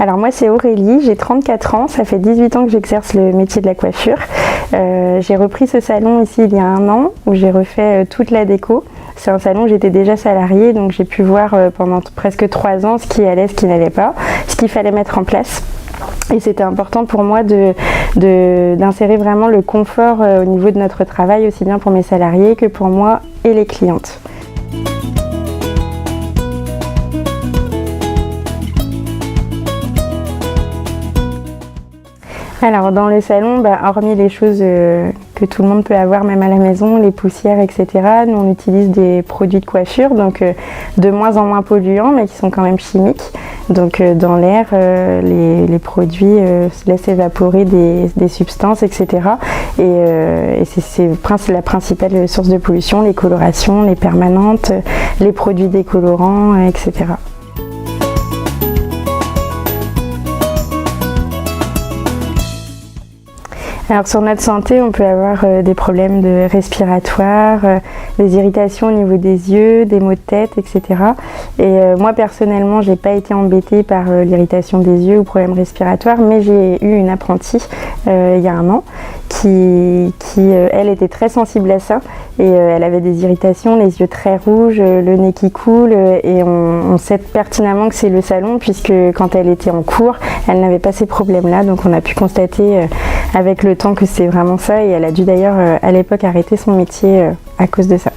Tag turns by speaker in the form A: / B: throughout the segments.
A: Alors moi c'est Aurélie, j'ai 34 ans, ça fait 18 ans que j'exerce le métier de la coiffure. J'ai repris ce salon ici il y a 1 an où j'ai refait toute la déco. C'est un salon où j'étais déjà salariée, donc j'ai pu voir pendant presque 3 ans ce qui allait, ce qui n'allait pas, ce qu'il fallait mettre en place. Et c'était important pour moi d'insérer vraiment le confort au niveau de notre travail, aussi bien pour mes salariés que pour moi et les clientes. Alors dans le salon, hormis les choses que tout le monde peut avoir même à la maison, les poussières, etc., nous on utilise des produits de coiffure, donc de moins en moins polluants, mais qui sont quand même chimiques. Donc dans l'air, les produits laissent évaporer des substances, etc. Et c'est la principale source de pollution, les colorations, les permanentes, les produits décolorants, etc. Alors sur notre santé, on peut avoir des problèmes respiratoires, des irritations au niveau des yeux, des maux de tête, etc. Et moi personnellement, j'ai pas été embêtée par l'irritation des yeux ou problèmes respiratoires, mais j'ai eu une apprentie il y a 1 an qui elle était très sensible à ça et elle avait des irritations, les yeux très rouges, le nez qui coule et on sait pertinemment que c'est le salon puisque quand elle était en cours, elle n'avait pas ces problèmes-là, donc on a pu constater avec le temps que c'est vraiment ça et elle a dû d'ailleurs à l'époque arrêter son métier à cause de ça.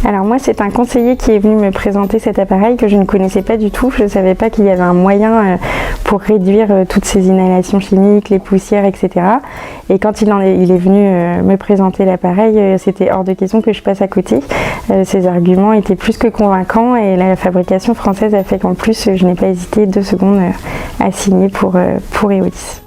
A: Alors moi c'est un conseiller qui est venu me présenter cet appareil que je ne connaissais pas du tout, je ne savais pas qu'il y avait un moyen pour réduire toutes ces inhalations chimiques, les poussières, etc. Et quand il est venu me présenter l'appareil, c'était hors de question que je passe à côté. Ses arguments étaient plus que convaincants et la fabrication française a fait qu'en plus je n'ai pas hésité 2 secondes à signer pour Eolis.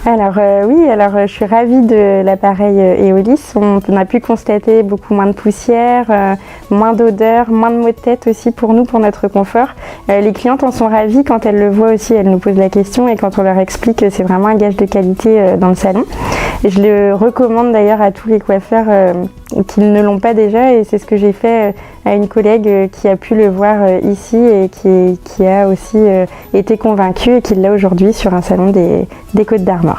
A: Alors je suis ravie de l'appareil Eolis. On a pu constater beaucoup moins de poussière, moins d'odeur, moins de maux de tête aussi pour nous, pour notre confort. Les clientes en sont ravies quand elles le voient aussi, elles nous posent la question et quand on leur explique que c'est vraiment un gage de qualité dans le salon. Et je le recommande d'ailleurs à tous les coiffeurs qui ne l'ont pas déjà et c'est ce que j'ai fait à une collègue qui a pu le voir ici et qui a aussi été convaincue et qui l'a aujourd'hui sur un salon des Côtes d'Armor.